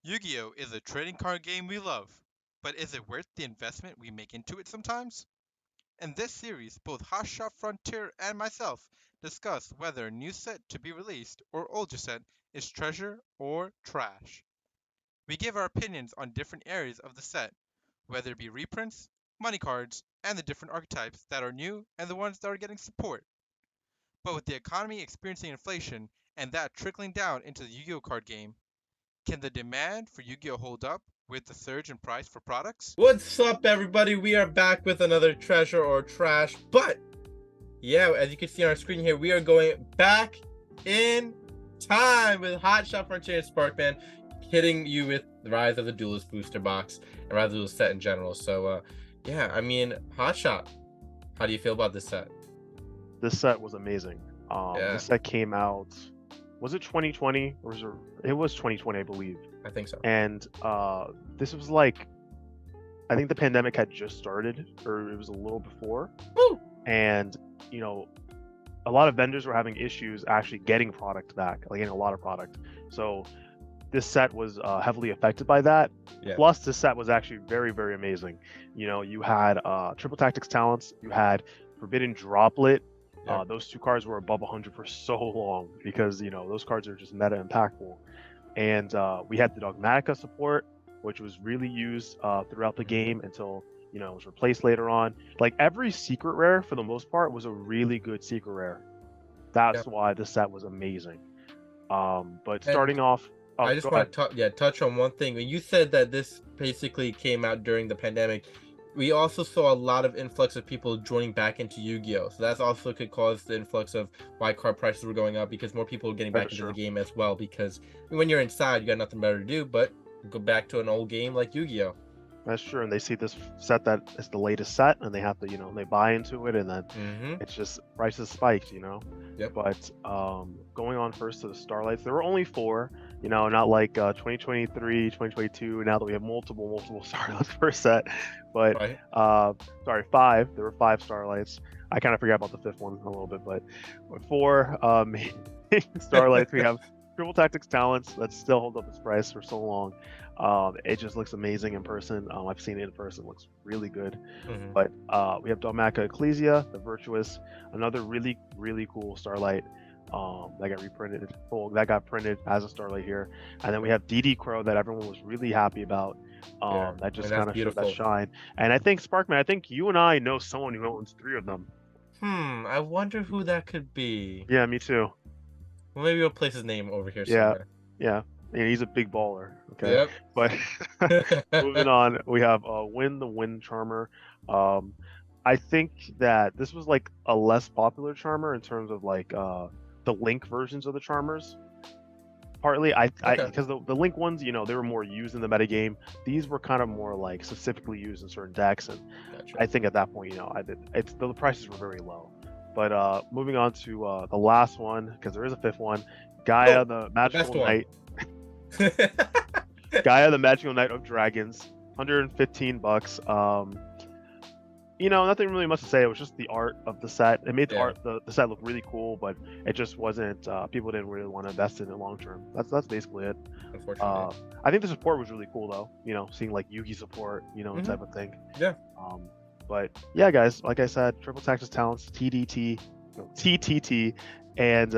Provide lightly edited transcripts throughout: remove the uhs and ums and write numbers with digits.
Yu-Gi-Oh! Is a trading card game we love, but is it worth the investment we make into it sometimes? In this series, both Hotshot Frontier and myself discuss whether a new set to be released or older set is treasure or trash. We give our opinions on different areas of the set, whether it be reprints, money cards, and the different archetypes that are new and the ones that are getting support. But with the economy experiencing inflation and that trickling down into the Yu-Gi-Oh card game, can the demand for Yu-Gi-Oh hold up with the surge in price for products? What's up, everybody? We are back with another treasure or trash. But yeah, as you can see on our screen here, we are going back in time with Hotshot Frontier and Sparkman, hitting you with the Rise of the Duelist booster box and Rise of the Duelist set in general. So, yeah, I mean, Hotshot, how do you feel about this set? This set was amazing. Yeah. This set came out, was it 2020 or it was 2020, I believe. I think so. And this was like, I think the pandemic had just started, or it was a little before. Woo! And a lot of vendors were having issues actually getting product back, like getting a lot of product. So this set was heavily affected by that. Yeah. Plus, this set was actually very, very amazing. You had Triple Tactics Talents, you had Forbidden Droplet. Yeah. Those two cards were above 100 for so long because those cards are just meta impactful. And we had the Dogmatica support, which was really used throughout the game until it was replaced later on. Like every secret rare, for the most part, was a really good secret rare. That's why the set was amazing. But starting off, I just want to touch on one thing. When you said that this basically came out during the pandemic, we also saw a lot of influx of people joining back into Yu-Gi-Oh! So that's also could cause the influx of why card prices were going up, because more people were getting back into the game as well. Because when you're inside, you got nothing better to do but go back to an old game like Yu-Gi-Oh! That's true, and they see this set that is the latest set, and they have to, they buy into it, and then it's just prices spiked, Yep. But going on first to the Starlights, there were only 4, not like 2023, 2022. Now that we have multiple Starlights per set, but sorry, 5. There were 5 Starlights. I kind of forgot about the 5th one a little bit, but 4 Starlights. We have Triple Tactics Talents that still hold up its price for so long. It just looks amazing in person. I've seen it in person; it looks really good. But we have Dogmatica Ecclesia, the Virtuous, another really, really cool Starlight that got reprinted. That got printed as a Starlight here, and then we have DD Crow that everyone was really happy about. That just kind of showed that shine. And I think Sparkman, I think you and I know someone who owns 3 of them. I wonder who that could be. Yeah, me too. Well, maybe we'll place his name over here somewhere. Yeah. And he's a big baller. Okay. Yep. But moving on, we have Win the Wind Charmer. I think that this was like a less popular charmer in terms of like the Link versions of the charmers. Partly, because the Link ones, they were more used in the metagame. These were kind of more like specifically used in certain decks, and I think at that point, the prices were very low. But moving on to the last one, because there is a 5th one, Gaia the Magical Knight. Gaia the Magical Knight of Dragons, $115. Nothing really much to say. It was just the art of the set. It made the set look really cool, but it just wasn't. People didn't really want to invest in it long term. That's basically it. Unfortunately, I think the support was really cool though. Seeing like Yugi support, type of thing. Yeah. But yeah, guys, like I said, Triple Tactics Talents, TTT, and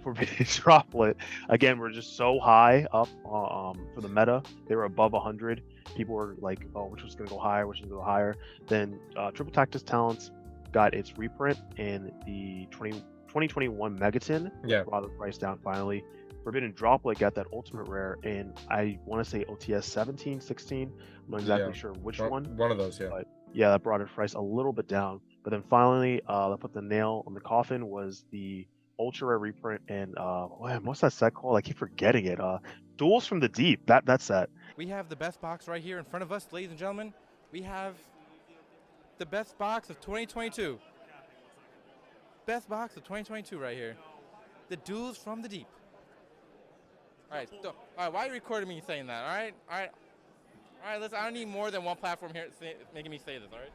Forbidden Droplet. Again, we're just so high up for the meta. They were above 100. People were like, oh, which was going to go higher, which was going to go higher. Then Triple Tactics Talents got its reprint in the 2021 Megaton. Yeah. Brought the price down finally. Forbidden Droplet got that ultimate rare in, I want to say OTS 17, 16. I'm not exactly sure which one. One of those, yeah. But yeah, that brought its price a little bit down. But then finally, that put the nail on the coffin was the ultra rare reprint and what's that set called? I keep forgetting it. Duels from the Deep. That set. We have the best box right here in front of us, ladies and gentlemen. We have the best box of 2022. Best box of 2022 right here. The Duels from the Deep. All right, why are you recording me saying that? All right, listen, I don't need more than one platform here making me say this, all right?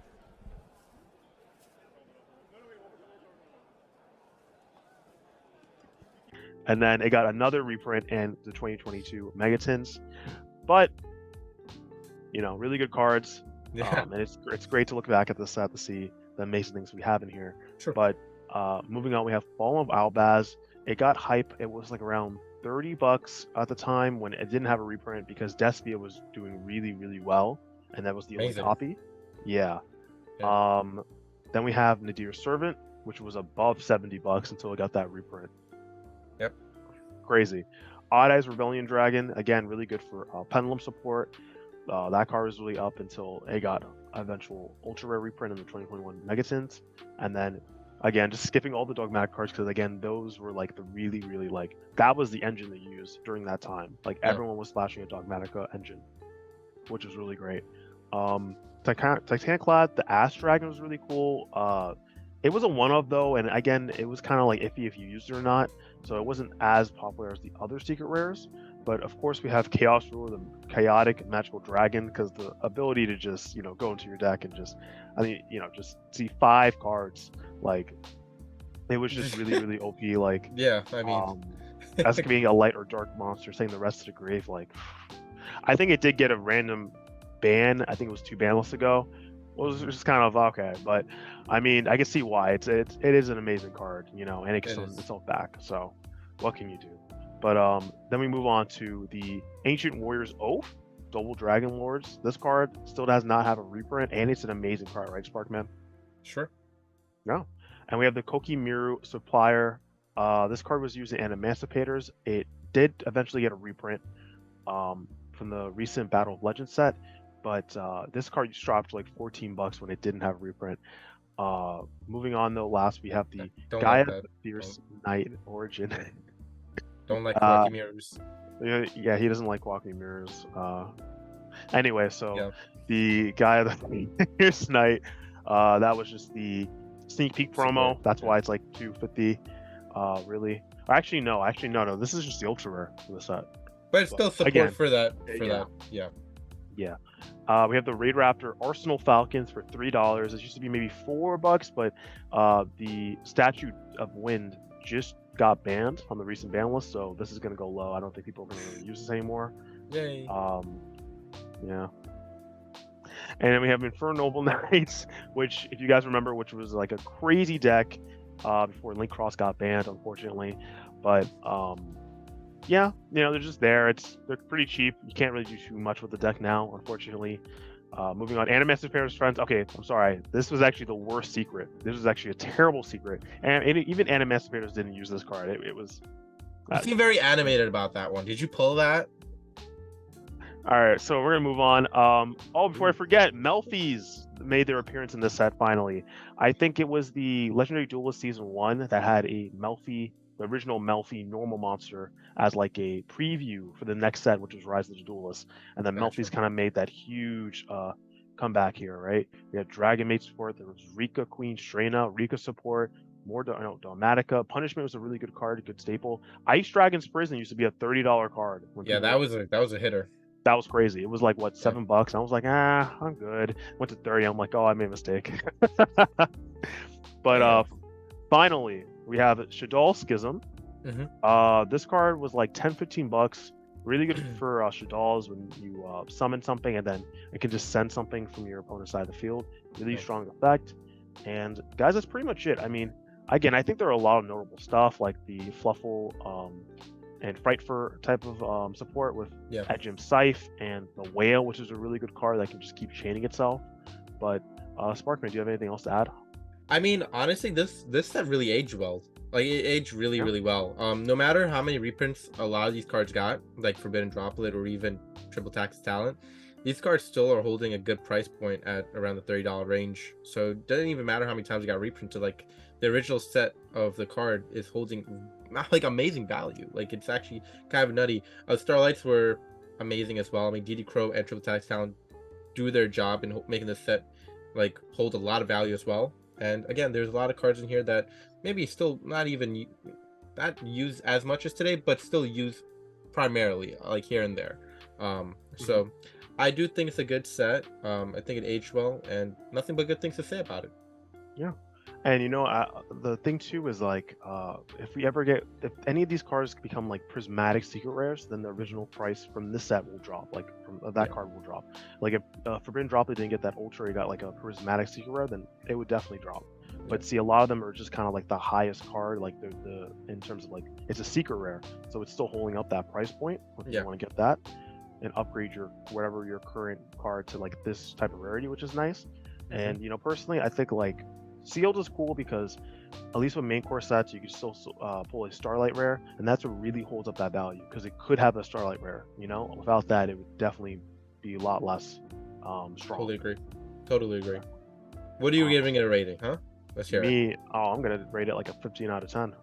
And then it got another reprint in the 2022 Megatons. but really good cards. Yeah. And it's great to look back at the set to see the amazing things we have in here. Sure. But moving on, we have Fallen of Albaz. It got hype. It was like around $30 at the time when it didn't have a reprint because Despia was doing really, really well, and that was the only Amazing. copy. Yeah. Yeah. Then we have Nadir's Servant, which was above $70 until it got that reprint. Yep. Crazy. Odd Eyes Rebellion Dragon, again, really good for Pendulum support. That card was really up until it got eventual ultra rare reprint in the 2021 Megatins, and then again just skipping all the dogmatic cards because again those were like the really like that was the engine they used during that time. Like everyone was flashing a Dogmatica engine, which was really great. Titanclad, the Ass Dragon was really cool. It was a one-of though, and again it was kind of like iffy if you used it or not, so it wasn't as popular as the other secret rares. But of course we have Chaos Ruler, the chaotic magical dragon, because the ability to just go into your deck and just just see 5 cards, like it was just really OP. Like yeah, I mean as being a light or dark monster, saying the rest of the grave. Like I think it did get a random ban. I think it was 2 ban lists ago. It was just kind of okay, but I mean I can see why it is an amazing card, and it can send itself back. So what can you do? But then we move on to the Ancient Warriors Oath, Double Dragon Lords. This card still does not have a reprint, and it's an amazing card, right, Sparkman? Sure. No. And we have the Koki Miru Supplier. This card was used in Emancipators. It did eventually get a reprint from the recent Battle of Legends set, but this card just dropped like $14 when it didn't have a reprint. Moving on though, last we have the Gaia the Fierce Knight Origin. Don't like walking mirrors. Yeah, he doesn't like walking mirrors. Anyway, so the Gaia the Fierce Knight, that was just the sneak peek promo. That's why it's like $250. Really? Actually, no. This is just the ultra rare for the set. But it's still support again, for that. Yeah. Yeah. We have the Raid Raptor Arsenal Falcons for $3. It used to be maybe $4, but the Statue of Wind just got banned on the recent ban list, so this is going to go low. I don't think people are going to really use this anymore. Yay. Yeah. And then we have Infernal Noble Knights, which, if you guys remember, which was like a crazy deck before Link Cross got banned, unfortunately. But yeah, they're just there. They're pretty cheap. You can't really do too much with the deck now, unfortunately. Moving on, Emancipators Friends. Okay, I'm sorry. This was actually the worst secret. This was actually a terrible secret, and even Emancipators didn't use this card. It was. You seem very animated about that one. Did you pull that? All right, so we're gonna move on. Before I forget, Melfi's made their appearance in this set finally. I think it was the Legendary Duelist Season 1 that had a Melfi, the original Melfi normal monster, as like a preview for the next set, which was Rise of the Duelist. And then Melfi's kind of made that huge comeback here, right? We had Dragon Maid support, there was Rika Queen Strena, Rika support, more Dogmatica. Punishment was a really good card, a good staple. Ice Dragon's Prison used to be a $30 card. That was a hitter. That was crazy. It was like what, $7? I was like, I'm good. Went to 30. I'm like, oh, I made a mistake. But finally, we have Shaddoll Schism. Mm-hmm. This card was like $10-15. Really good for Shaddolls when you summon something and then it can just send something from your opponent's side of the field. Really strong effect. And guys, that's pretty much it. I mean, again, I think there are a lot of notable stuff like the Fluffle and Frightfur type of support with Edgem Scythe and the Whale, which is a really good card that can just keep chaining itself. But Sparkman, do you have anything else to add? I mean, honestly, this set really aged well. Like, it aged really well. No matter how many reprints a lot of these cards got, like Forbidden Droplet or even Triple Tax Talent, these cards still are holding a good price point at around the $30 range. So it doesn't even matter how many times it got reprinted. Like, the original set of the card is holding like amazing value. Like, it's actually kind of nutty. Starlights were amazing as well. I mean, DD Crow and Triple Tax Talent do their job in making the set like hold a lot of value as well. And again, there's a lot of cards in here that maybe still not even that used as much as today, but still used primarily like here and there. So I do think it's a good set. I think it aged well, and nothing but good things to say about it. Yeah. And the thing too is like, if any of these cards become like prismatic secret rares, then the original price from this set will drop. Like from that card will drop. Like if Forbidden Droplet didn't get that ultra, he got like a prismatic secret rare, then it would definitely drop. But see, a lot of them are just kind of like the highest card, like the in terms of like it's a secret rare, so it's still holding up that price point. If you want to get that and upgrade your current card to like this type of rarity, which is nice. And personally, I think like sealed is cool because at least with main core sets, you can still pull a Starlight rare, and that's what really holds up that value because it could have a Starlight rare. Without that, it would definitely be a lot less strong. Totally agree. What are you giving it a rating, huh? Let's hear it. I'm gonna rate it like a 15 out of 10.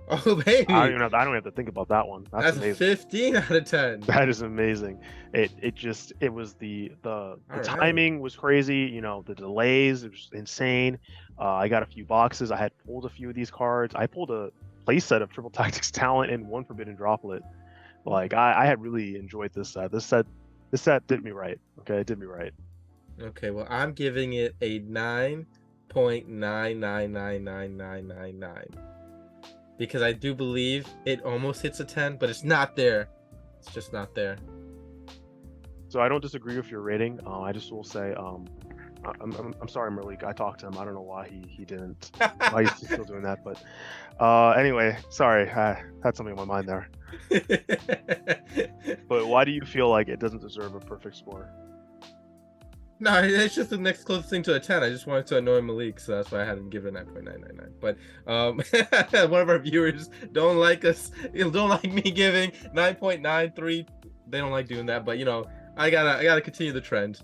Oh baby! I don't have to think about that one. That's amazing. 15 out of 10. That is amazing. It was the timing was crazy. The delays, it was insane. I got a few boxes. I had pulled a few of these cards. I pulled a playset of Triple Tactics Talent and one Forbidden Droplet. Like I had really enjoyed this set. This set did me right. Okay, it did me right. Okay, well I'm giving it a 9.9999999 because I do believe it almost hits a 10, but it's not there. It's just not there. So I don't disagree with your rating. I just will say, I'm sorry, Malik. I talked to him. I don't know why he didn't. Why he's still doing that, but anyway, sorry. I had something on my mind there. But why do you feel like it doesn't deserve a perfect score? No, it's just the next closest thing to a 10. I just wanted to annoy Malik, so that's why I had to give it a 9.999. But one of our viewers don't like me giving 9.93. They don't like doing that, but I gotta continue the trend.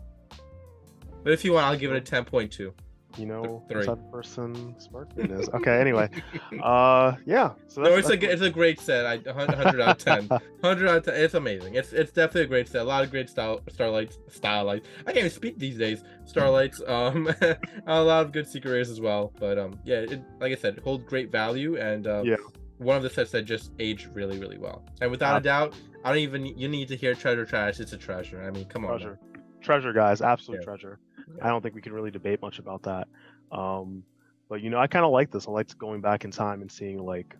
But if you want, I'll give it a 10.2. What type of person Sparkman is. Okay, anyway. Yeah. So it's a great set. 100 out of 10. 100 out of 10. It's amazing. It's definitely a great set. A lot of great starlights. I can't even speak these days. Starlights. A lot of good secret rares as well. But like I said, it holds great value and one of the sets that just aged really, really well. And without a doubt, you need to hear Treasure Trash. It's a treasure. I mean, come on. Treasure, guys. Absolute treasure. I don't think we can really debate much about that. But I kind of like this. I like going back in time and seeing like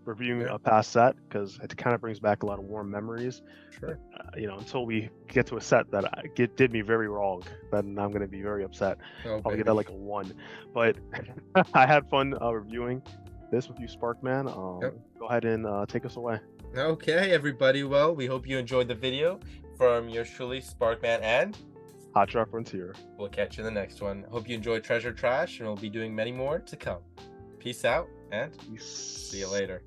reviewing a past set because it kind of brings back a lot of warm memories. Sure. Until we get to a set that did me very wrong, then I'm going to be very upset. I'll get that like a 1. But I had fun reviewing this with you, Sparkman. Go ahead and take us away. Okay, everybody. Well, we hope you enjoyed the video from yours truly, Sparkman and HOTSHOT Frontier. We'll catch you in the next one. Hope you enjoyed Treasure Trash, and we'll be doing many more to come. Peace out, and see you later.